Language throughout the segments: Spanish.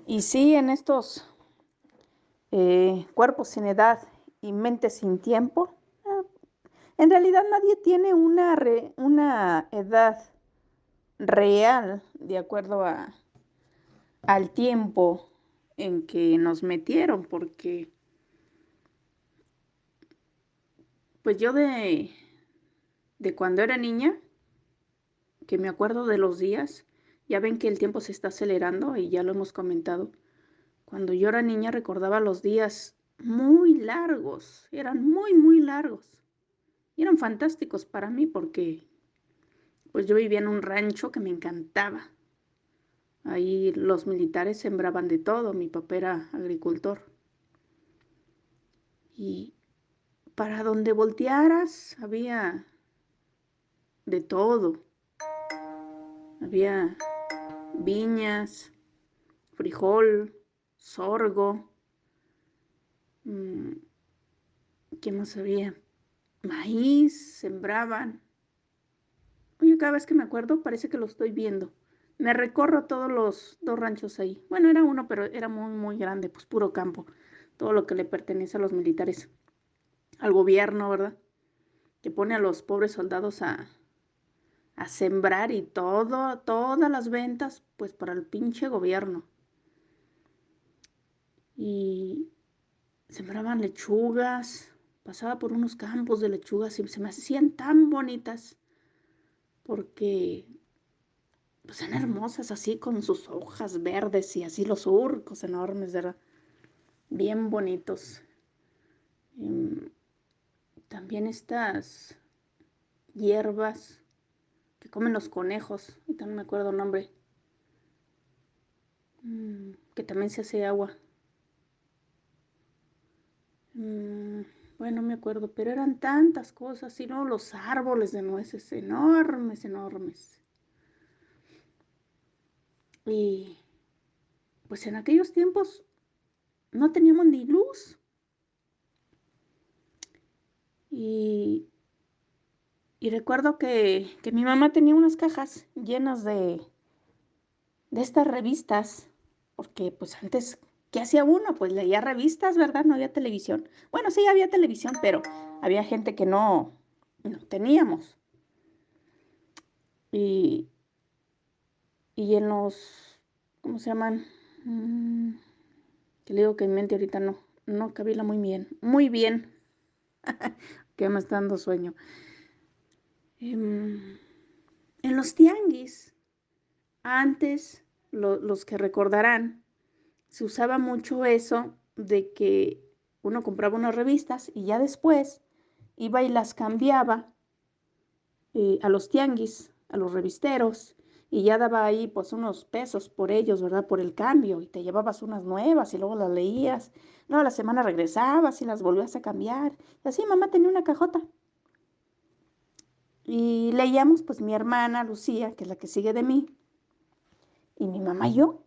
Y sí, en estos cuerpos sin edad y mentes sin tiempo, ah, en realidad nadie tiene una edad real de acuerdo al tiempo en que nos metieron, porque pues yo de cuando era niña, que me acuerdo de los días, ya ven que el tiempo se está acelerando y ya lo hemos comentado. Cuando yo era niña recordaba los días muy largos, eran muy largos. Y eran fantásticos para mí porque pues yo vivía en un rancho que me encantaba. Ahí los militares sembraban de todo, mi papá era agricultor. Y para donde voltearas había de todo. Había viñas, frijol, sorgo. mm, ¿Qué más había? Maíz, sembraban. Oye, cada vez que me acuerdo parece que lo estoy viendo. Me recorro todos los dos ranchos ahí. Bueno, era uno, pero era muy grande, pues puro campo. Todo lo que le pertenece a los militares, al gobierno, ¿verdad? Que pone a los pobres soldados a sembrar y todas las ventas, pues para el pinche gobierno. Y sembraban lechugas, pasaba por unos campos de lechugas y se me hacían tan bonitas porque pues eran hermosas así con sus hojas verdes y así los surcos enormes, ¿verdad? Bien bonitos. Em, También estas hierbas que comen los conejos, ahorita no me acuerdo el nombre, que también se hace agua. Mm, bueno, no me acuerdo, pero eran tantas cosas, y luego los árboles de nueces enormes. Y pues en aquellos tiempos no teníamos ni luz. Y, y recuerdo que mi mamá tenía unas cajas llenas de estas revistas, porque pues antes, ¿qué hacía uno? Pues leía revistas, ¿verdad? No había televisión. Bueno, sí había televisión, pero había gente que no teníamos. Y, y en los, ¿cómo se llaman? Mm, que le digo que en mente ahorita no cabila muy bien, que me está dando sueño. Em, en los tianguis, antes, los que recordarán, se usaba mucho eso de que uno compraba unas revistas y ya después iba y las cambiaba a los tianguis, a los revisteros, y ya daba ahí pues unos pesos por ellos, ¿verdad? Por el cambio, y te llevabas unas nuevas y luego las leías. Luego a la semana regresabas y las volvías a cambiar. Y así mamá tenía una cajota. Y leíamos pues mi hermana Lucía, que es la que sigue de mí, y mi mamá y yo.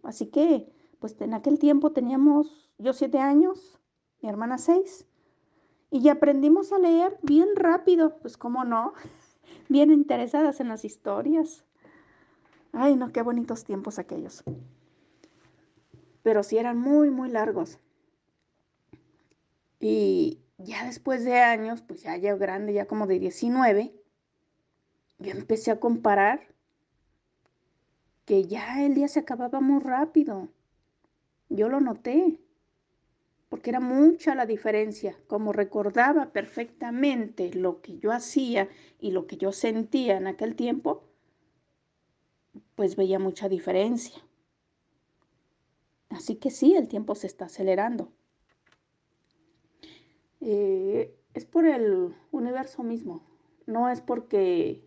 Así que, pues en aquel tiempo teníamos yo 7 años, mi hermana 6, y ya aprendimos a leer bien rápido, pues cómo no, bien interesadas en las historias. Ay, no, qué bonitos tiempos aquellos. Pero sí eran muy largos. Y ya después de años, pues ya grande, ya como de 19, yo empecé a comparar que ya el día se acababa muy rápido. Yo lo noté. Porque era mucha la diferencia, como recordaba perfectamente lo que yo hacía y lo que yo sentía en aquel tiempo, pues veía mucha diferencia. Así que sí, el tiempo se está acelerando. Es por el universo mismo, no es porque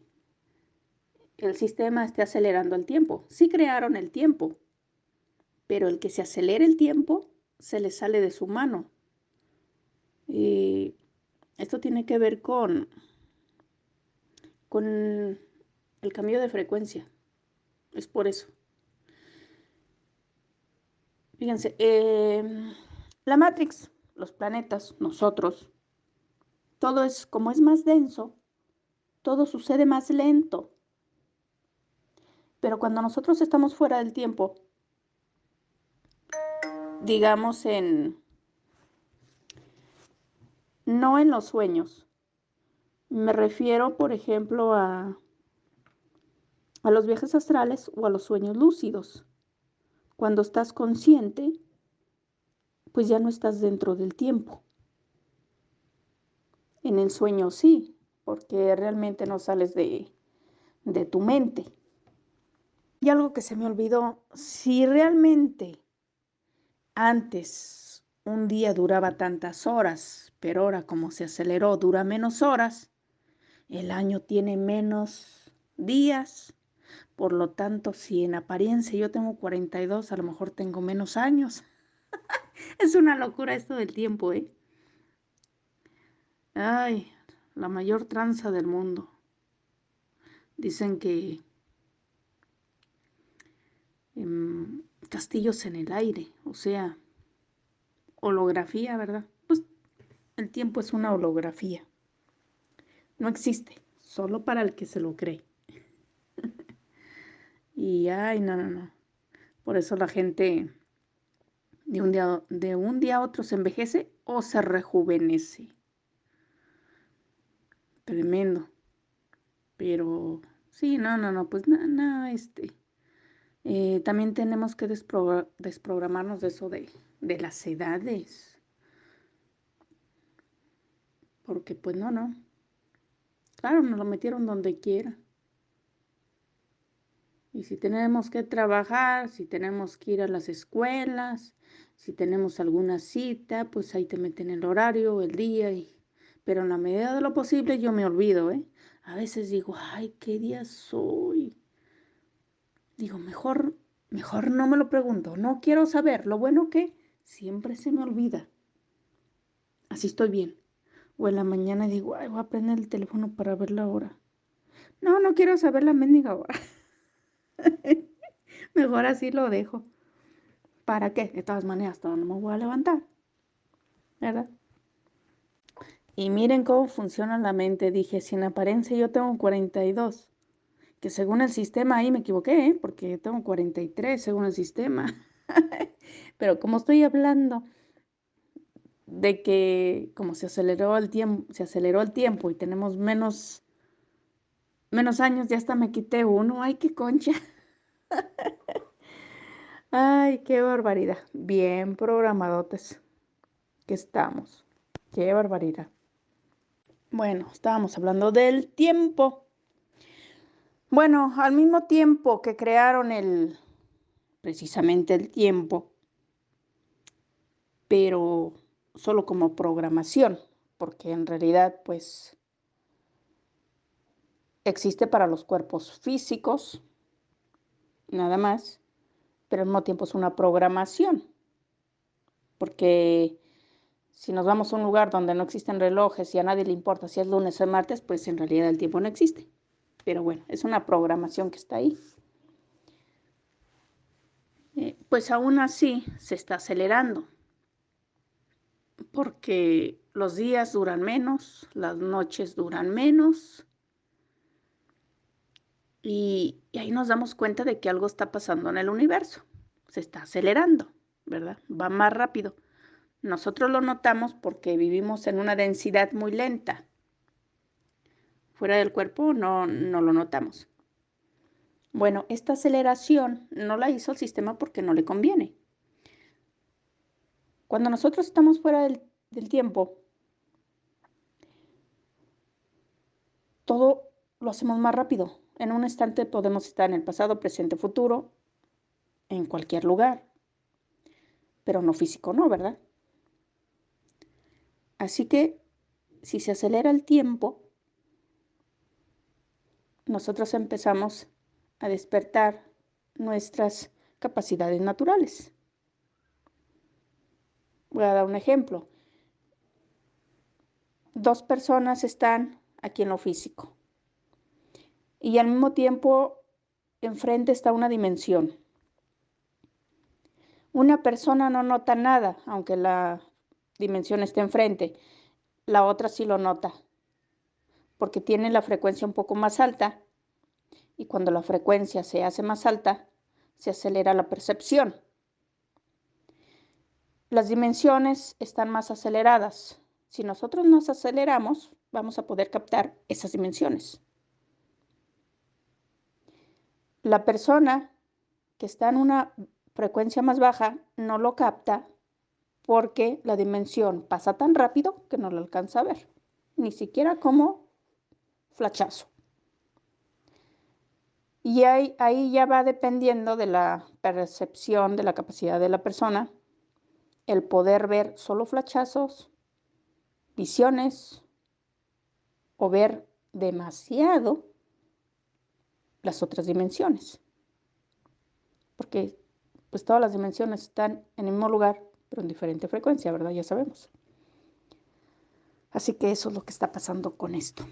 el sistema esté acelerando el tiempo. Sí crearon el tiempo, pero el que se acelere el tiempo se le sale de su mano. Y esto tiene que ver con el cambio de frecuencia. Es por eso. Fíjense, la Matrix, los planetas, nosotros, todo es como es más denso, todo sucede más lento. Pero cuando nosotros estamos fuera del tiempo, digamos, no en los sueños. Me refiero, por ejemplo, a los viajes astrales o a los sueños lúcidos. Cuando estás consciente, pues ya no estás dentro del tiempo. En el sueño sí, porque realmente no sales de tu mente. Y algo que se me olvidó, si realmente antes un día duraba tantas horas, pero ahora como se aceleró dura menos horas, el año tiene menos días. Por lo tanto, si en apariencia yo tengo 42, a lo mejor tengo menos años. Es una locura esto del tiempo, ¿eh? Ay, la mayor tranza del mundo. Dicen que castillos en el aire, o sea, holografía, ¿verdad? Pues el tiempo es una holografía. No existe, solo para el que se lo cree. Y ay, no, no, no. Por eso la gente de un día a otro se envejece o se rejuvenece. Tremendo. Pero sí, no, no, no, pues nada, también tenemos que desprogramarnos de eso de las edades. Porque pues no, no. Claro, nos lo metieron donde quiera. Y si tenemos que trabajar, si tenemos que ir a las escuelas, si tenemos alguna cita, pues ahí te meten el horario, el día. Pero en la medida de lo posible yo me olvido, ¿eh? A veces digo, ay, ¿qué día soy? Digo, mejor no me lo pregunto, no quiero saber. Lo bueno que siempre se me olvida. Así estoy bien. O en la mañana digo, ay, voy a prender el teléfono para ver la hora. No, no quiero saber la mendiga hora. Mejor así lo dejo. ¿Para qué? De todas maneras, todavía no me voy a levantar, ¿verdad? Y miren cómo funciona la mente. Dije, si en apariencia yo tengo 42, que según el sistema ahí me equivoqué, ¿eh? Porque tengo 43 según el sistema. Pero como estoy hablando de que como se aceleró el tiempo y tenemos menos años, ya hasta me quité uno. Ay, qué concha. Ay, qué barbaridad. Bien programadotes que estamos. Qué barbaridad. Bueno, estábamos hablando del tiempo. Bueno, al mismo tiempo que crearon precisamente el tiempo, pero solo como programación, porque en realidad, pues, existe para los cuerpos físicos, nada más, pero al mismo tiempo es una programación, porque si nos vamos a un lugar donde no existen relojes y a nadie le importa si es lunes o martes, pues en realidad el tiempo no existe. Pero bueno, es una programación que está ahí. Pues aún así se está acelerando, porque los días duran menos, las noches duran menos, y ahí nos damos cuenta de que algo está pasando en el universo. Se está acelerando, ¿verdad? Va más rápido. Nosotros lo notamos porque vivimos en una densidad muy lenta. Fuera del cuerpo no lo notamos. Bueno, esta aceleración no la hizo el sistema porque no le conviene. Cuando nosotros estamos fuera del tiempo, todo lo hacemos más rápido. En un instante podemos estar en el pasado, presente, futuro, en cualquier lugar, pero no físico, no, ¿verdad? Así que si se acelera el tiempo, nosotros empezamos a despertar nuestras capacidades naturales. Voy a dar un ejemplo. Dos personas están aquí en lo físico y al mismo tiempo enfrente está una dimensión. Una persona no nota nada, aunque la dimensión esté enfrente. La otra sí lo nota, porque tiene la frecuencia un poco más alta, y cuando la frecuencia se hace más alta, se acelera la percepción. las dimensiones están más aceleradas. Si nosotros nos aceleramos, vamos a poder captar esas dimensiones. La persona que está en una frecuencia más baja no lo capta porque la dimensión pasa tan rápido que no lo alcanza a ver, ni siquiera como flachazo. Y ahí ya va dependiendo de la percepción, de la capacidad de la persona, el poder ver solo flachazos, visiones o ver demasiado las otras dimensiones. Porque pues todas las dimensiones están en el mismo lugar, pero en diferente frecuencia, ¿verdad? Ya sabemos. Así que eso es lo que está pasando con esto.